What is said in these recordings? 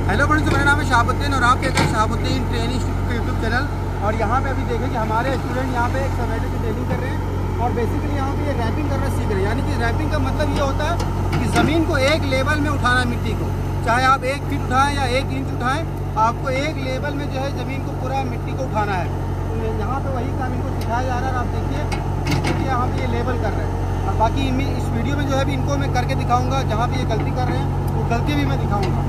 Hello friends, मेरा नाम है शहाबुद्दीन और आप कहते हैं शहाबुद्दीन ट्रेनिंग यूट्यूब चैनल। और यहाँ पे अभी देखें कि हमारे स्टूडेंट यहाँ पे एक्सकैवेटर की ट्रेनिंग कर रहे हैं और बेसिकली यहाँ पे ये रैपिंग करना सीख रहे हैं। यानी कि रैपिंग का मतलब ये होता है कि ज़मीन को एक लेवल में उठाना है, मिट्टी को, चाहे आप 1 फीट उठाएँ या 1 इंच उठाएँ, आपको एक लेवल में जो है ज़मीन को पूरा मिट्टी को उठाना है। तो यहाँ पर वही काम इनको सिखाया जा रहा है। आप देखिए यहाँ पर ये लेवल कर रहे हैं और बाकी इस वीडियो में जो है इनको मैं करके दिखाऊँगा। जहाँ पर ये गलती कर रहे हैं वो गलती भी मैं दिखाऊँगा।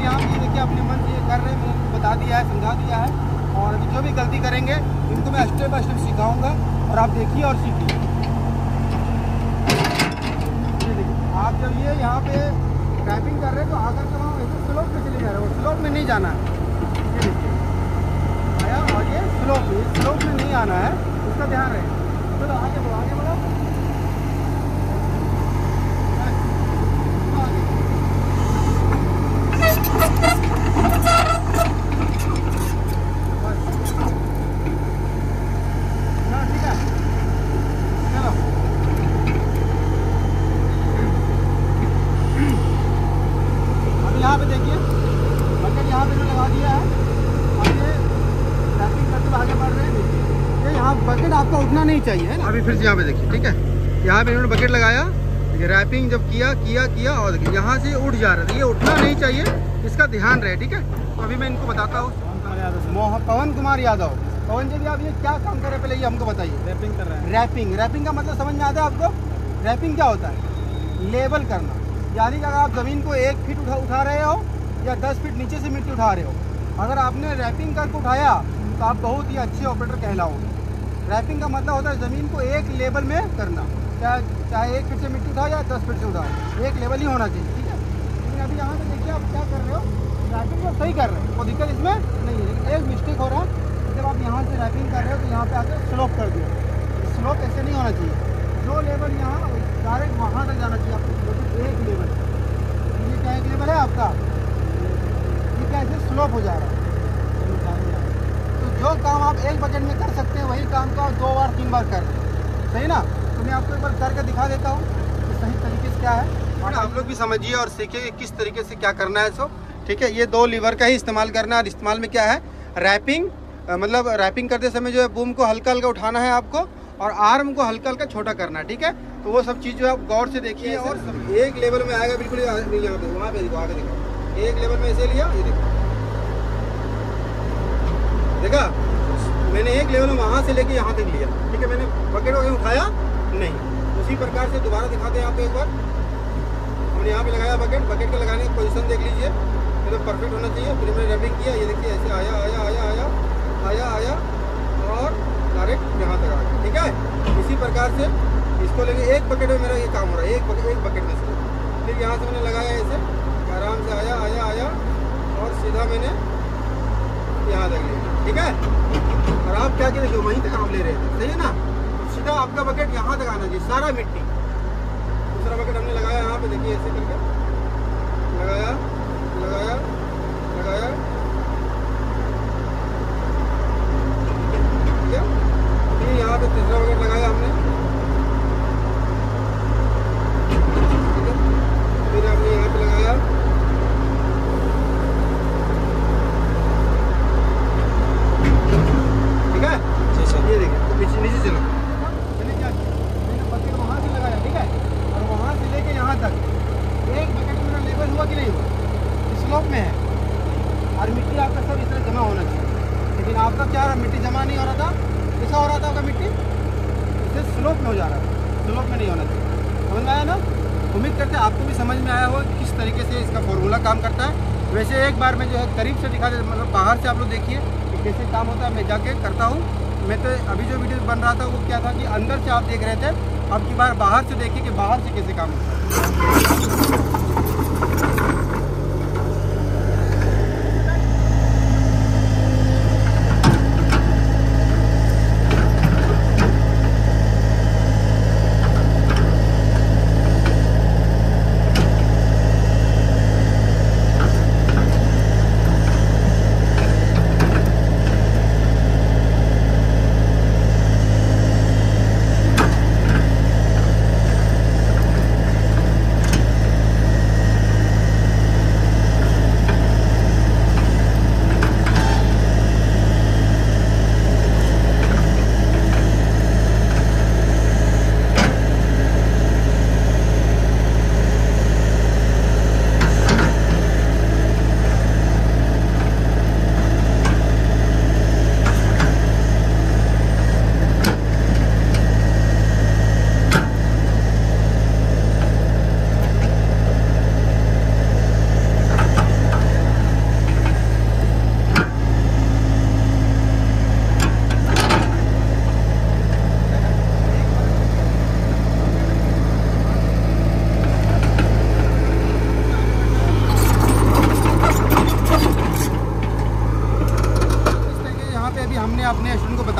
यहाँ पे देखिए अपने मन से ये कर रहे हैं, मैंने इनको बता दिया है, समझा दिया है। और अभी जो भी गलती करेंगे इनको मैं स्टेप बाय स्टेप सिखाऊंगा और आप देखिए और सीखिए। ये देखिए आप जब ये यहाँ पे रैपिंग कर रहे हैं तो आकर के वहाँ वैसे स्लोप में चले जा रहे हो, स्लोप में नहीं जाना है। ये देखिए आया और ये स्लोप में नहीं आना है, उसका ध्यान रहे। चलो आगे बढ़ो, आगे बढ़ो। यहाँ पे देखिए बकेट यहाँ पे लगा दिया है। अब ये रैपिंग करते आगे बढ़ रहे हैं। ये यहाँ बकेट आपका उठना नहीं चाहिए है ना। अभी फिर से यहाँ पे देखिए, ठीक है, यहाँ पे इन्होंने बकेट लगाया, ये रैपिंग जब किया और देखिए यहाँ से उठ जा रहा है। ये उठना नहीं चाहिए, इसका ध्यान रहे, ठीक है। तो अभी मैं इनको बताता हूँ। पवन कुमार यादव। पवन जी, आप ये क्या काम कर रहे हैं पहले ये हमको बताइए। रैपिंग कर रहे हैं। रैपिंग का मतलब समझ में आता है आपको? रैपिंग क्या होता है? लेवल करना। यानी कि अगर आप ज़मीन को 1 फीट उठा रहे हो या 10 फीट नीचे से मिट्टी उठा रहे हो, अगर आपने रैपिंग करके उठाया तो आप बहुत ही अच्छे ऑपरेटर कहलाओगे। रैपिंग का मतलब होता है ज़मीन को एक लेवल में करना, चाहे 1 फीट से मिट्टी उठाओ या 10 फीट से उठाओ, एक लेवल ही होना चाहिए, ठीक है। लेकिन अभी यहाँ पे देखिए आप क्या कर रहे हो, रैपिंग तो सही कर रहे हो, कोई दिक्कत इसमें नहीं है। लेकिन एक मिस्टेक हो रहा है, जब आप यहाँ से रैपिंग कर रहे हो तो यहाँ पे आकर स्लोप कर दिया। स्लोप ऐसे नहीं होना चाहिए। जो लेवल यहाँ डायरेक्ट वहाँ तक जाना चाहिए आपको, एक लेवल। ये क्या एक लेवल है आपका, ये कैसे स्लोप हो जा रहा है। तो जो काम आप एक बकेट में कर सकते हैं वही काम को आप 2 बार 3 बार कर रहे हैं, सही ना। तो मैं आपको एक बार करके दिखा देता हूँ कि सही तरीके से क्या है। और आप लोग भी समझिए और सीखिए कि किस तरीके से क्या करना है। सो ठीक है, ये 2 लीवर का ही इस्तेमाल करना है। और इस्तेमाल में क्या है, रैपिंग, मतलब रैपिंग करते समय जो है बूम को हल्का हल्का उठाना है आपको और आर्म को हल्का हल्का छोटा करना है, ठीक है। तो वो सब चीज़ जो है आप गौर से देखिए और एक लेवल में आएगा बिल्कुल। यहाँ पे वहाँ पे देखो, आगे देखो, एक लेवल में ऐसे लिया, ये देखो, देखा मैंने एक लेवल में वहाँ से लेके यहाँ तक लिया, ठीक है। मैंने बकेट वगैरह उठाया नहीं। उसी प्रकार से दोबारा दिखाते हैं आपको एक बार। हमने यहाँ पे लगाया बकेट का लगाने की पोजीशन देख लीजिए, एकदम परफेक्ट होना चाहिए। फिर मैंने रैपिंग किया, ये देखिए ऐसे आया आया आया आया आया आया और डायरेक्ट यहाँ तक आ गया, ठीक है। इसी प्रकार से इसको लेके एक बकेट में मेरा ये काम हो रहा है, एक बकेट में से। फिर यहाँ से मैंने लगाया ऐसे, आराम से आया आया आया और सीधा मैंने यहाँ तक लिया, ठीक है। और आप क्या देखिए वहीं तक आप ले रहे थे, सही है ना। सीधा आपका बकेट यहाँ तक आना चाहिए, सारा मिट्टी। दूसरा बकेट हमने लगाया यहाँ पे, देखिए ऐसे करके लगाया लगाया लगाया, ठीक है। फिर यहाँ पे तीसरा बकेट लगाया हमने, ठीक है। फिर हमने यहाँ पे लगाया, ठीक है। ये देखिए नीचे चलो, मैंने क्या किया, मैंने बकेट वहाँ से लगाया, ठीक है। और वहाँ से लेके यहाँ तक एक बकेट मेरा लेवल हुआ कि नहीं हुआ, स्लोप में है। और मिट्टी आपका सब इस तरह जमा होना चाहिए। लेकिन आपका क्या रहा, मिट्टी जमा नहीं हो रहा था, कैसा हो रहा था आपका मिट्टी, इससे स्लोप में हो जा रहा था, स्लोप में नहीं होना चाहिए। समझ में आया ना। उम्मीद करते हैं आपको भी समझ में आया हो किस तरीके से इसका फॉर्मूला काम करता है। वैसे एक बार मैं जो है करीब से दिखा दे, मतलब बाहर से आप लोग देखिए कि कैसे काम होता है। मैं जाके करता हूँ। मैं तो अभी जो वीडियो बन रहा था वो क्या था कि अंदर से आप देख रहे थे, अब की बार बाहर से देखिए कि बाहर से कैसे काम होता है।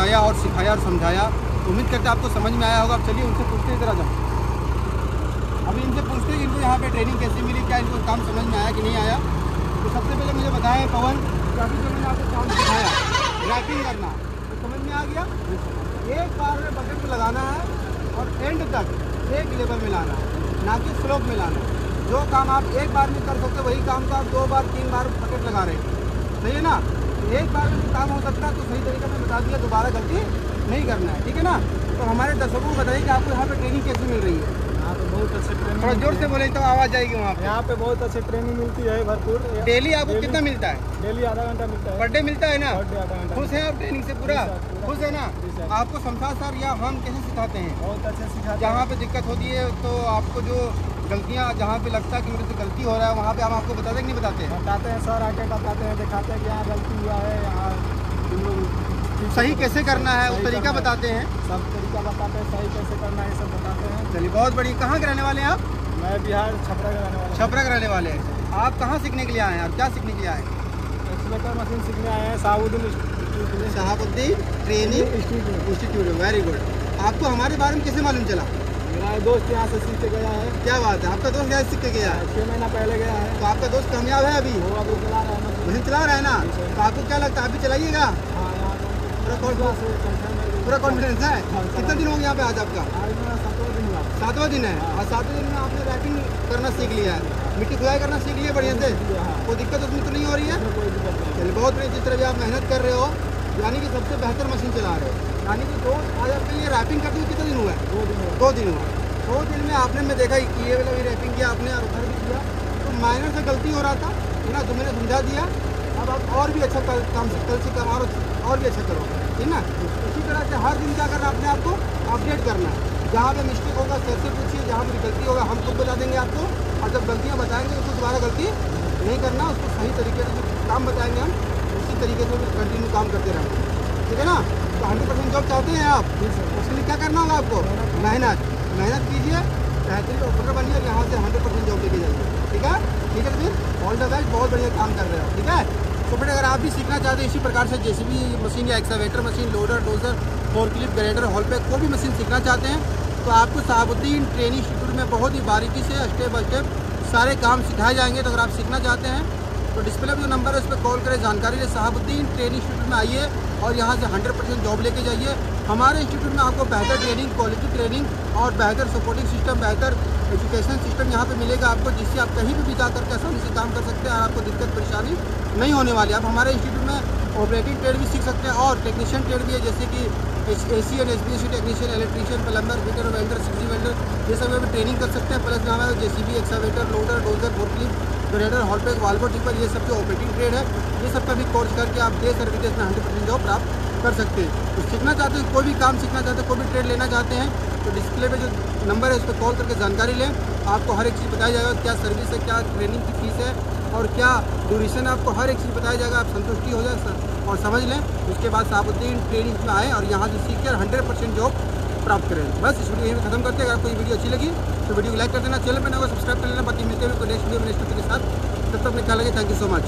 बताया और सिखाया और समझाया। उम्मीद करते हैं आपको समझ में आया होगा। अब चलिए उनसे पूछते इधर आ जाओ। अभी इनसे पूछते हैं कि इनको यहाँ पे ट्रेनिंग कैसे मिली, क्या इनको काम समझ में आया कि नहीं आया। तो सबसे पहले मुझे बताएं पवन, कि अभी जो मैंने आपको काम सिखाया रैपिंग करना, तो समझ में आ गया। एक बार में बकेट में लगाना है और एंड तक एक लेवल में लाना है, ना कि स्लोप में लाना है। जो काम आप एक बार में कर सकते वही काम को आप 2 बार 3 बार बकेट लगा रहे हैं, सही है ना। एक बार में काम हो सकता है तो सही तरीके में बता दिया, दोबारा गलती नहीं करना है, ठीक है ना। तो हमारे दर्शकों को बताइए कि आपको यहाँ पे ट्रेनिंग कैसे मिल रही है। यहाँ पे बहुत अच्छी ट्रेनिंग, थोड़ा जोर से बोले तो आवाज़ आएगी वहाँ पे। यहाँ पे बहुत अच्छी ट्रेनिंग मिलती है भरपूर। डेली आपको कितना मिलता है? डेली आधा घंटा मिलता है। पर डे मिलता है ना? पर डे आधा घंटा। खुश हैं आप ट्रेनिंग से पूरा? खुश है ना? आपको शमशाद सर या हम कैसे सिखाते हैं? बहुत अच्छे सिखाते हैं। जहाँ पे दिक्कत होती है तो आपको जो गलतियाँ जहाँ पे लगता है कि मेरे से गलती हो रहा है, वहाँ पे हम आपको बताते हैं कि नहीं बताते हैं? बताते हैं सर, आके बताते हैं, दिखाते हैं कि यहाँ गलती हुआ है, यहाँ तुम लोग सही कैसे करना है वो तरीका बताते हैं। सब तरीका बताते हैं, सही कैसे करना है सब बताते हैं। चलिए बहुत बढ़िया। कहाँ के रहने वाले हैं आप? मैं बिहार छपरा का रहने वाला हूँ। छपरा के रहने वाले हैं। आप कहाँ सीखने के लिए आए हैं और क्या सीखने के लिए आए हैं? एक्सीलेटर मशीन सीखने आए हैं Shahabuddin training institute. Very good. आपको हमारे बारे में कैसे मालूम चला? मेरा दोस्त यहाँ से सीख के गया है। क्या बात है, आपका दोस्त यहाँ सीख के गया है? 6 महीना पहले गया है। तो आपका दोस्त कामयाब है अभी? वो अभी चला रहा है मशीन चला रहा है ना? तो आपको क्या लगता है आप भी चलाइएगा? हाँ, यहाँ पूरा कॉन्फिडेंस है। कितना दिन हो गया यहाँ पे आज आपका? आज मेरा 7वां दिन हुआ। 7वां दिन है। और 7वें दिन में आपने रैपिंग करना सीख लिया है, मिट्टी खुदाई करना सीख लिया बढ़िया से। कोई दिक्कत उसमें तो नहीं हो रही है? चलिए बहुत बढ़िया। जिस तरह भी आप मेहनत कर रहे हो, यानी कि सबसे बेहतर मशीन चला रहे हो। यानी कि तो आज आपके लिए रैपिंग करते हुए कितना दिन हुआ है? 2 दिन हुआ। 2 दिन में आपने, मैं देखा कि ये वाला भी रैपिंग किया आपने और उधर भी किया, तो माइनर से गलती हो रहा था, है ना, जो मैंने समझा दिया। अब आप और भी अच्छा काम कल से काम और भी अच्छा करो, ठीक ना। इसी तरह से हर दिन क्या करना है, अपने आप को अपडेट करना है। जहाँ पे मिस्टेक होगा सर से पूछिए, जहाँ पे गलती होगा हम खुद बता देंगे आपको। और जब गलतियाँ बताएंगे उसको दोबारा गलती नहीं करना, उसको सही तरीके से जो काम बताएंगे हम उसी तरीके से कंटिन्यू काम करते रहेंगे, ठीक है ना। तो 100% जॉब चाहते हैं आप, उसके लिए क्या करना होगा आपको? मेहनत कीजिए, बेहतरीन ऑपरेटर बनिए और यहाँ से 100% जॉब लेके जाइए, ठीक है। ठीक है, तो फिर ऑल द बेस्ट, बहुत बढ़िया काम कर रहे हो, ठीक है। तो फिर अगर आप भी सीखना चाहते हैं इसी प्रकार से जेसीबी मशीन या excavator machine, loader, dozer, forklift, grader, hall pack, कोई भी मशीन सीखना चाहते हैं तो आपको शहाबुद्दीन ट्रेनिंग इंस्टीट्यूट में बहुत ही बारीकी से स्टेप बाय स्टेप सारे काम सिखाए जाएंगे। तो अगर आप सीखना चाहते हैं तो डिस्प्ले पर जो नंबर है उस पर कॉल करें, जानकारी ले। शहाबुद्दीन ट्रेनिंग इंस्टीट्यूट में आइए और यहाँ से 100% जॉब लेके जाइए। हमारे इंस्टीट्यूट में आपको बेहतर ट्रेनिंग, क्वालिटी ट्रेनिंग और बेहतर सपोर्टिंग सिस्टम, बेहतर एजुकेशन सिस्टम यहाँ पे मिलेगा आपको, जिससे आप कहीं भी जाकर के आसानी से काम कर सकते हैं और आपको दिक्कत परेशानी नहीं होने वाली। आप हमारे इंस्टीट्यूट में ऑपरेटिंग ट्रेड भी सीख सकते हैं और टेक्नीशियन ट्रेड भी है, जैसे कि AC and SPSC technician, electrician, plumber, fitter, welder, sixty welder, ये सब में भी ट्रेनिंग कर सकते हैं। प्लस में हमारे JCB, excavator, loader, dozer, forklift, grader, hall pack, Volvo, tipper, ये सब जो ऑपरेटिंग ट्रेड है, ये सब का भी कोर्स करके आप डे सर्विसेज में 100% जॉब प्राप्त कर सकते हैं। तो सीखना चाहते हैं, कोई भी काम सीखना चाहते हैं, कोई भी ट्रेड लेना चाहते हैं तो डिस्प्ले पे जो नंबर है उस पर कॉल करके जानकारी लें। आपको हर एक चीज़ बताया जाएगा, क्या सर्विस है, क्या ट्रेनिंग की फीस है और क्या ड्यूरेशन है, आपको हर एक चीज़ बताया जाएगा। आप संतुष्टि हो जाए और समझ लें, उसके बाद शहाबुद्दीन ट्रेनिंग में आएँ और यहाँ से सीख कर 100% जॉब प्राप्त करें। बस इस वीडियो यहीं खत्म करते हैं। अगर आपको ये वीडियो अच्छी लगी तो वीडियो को लाइक कर देना, चैनल पर नया सब्सक्राइब कर लेना। बाकी मिलते हैं नेक्स्ट वीडियो में नेक्स्ट टॉपिक के साथ। तब तक अपने ख्याल रखिए। Thank you so much.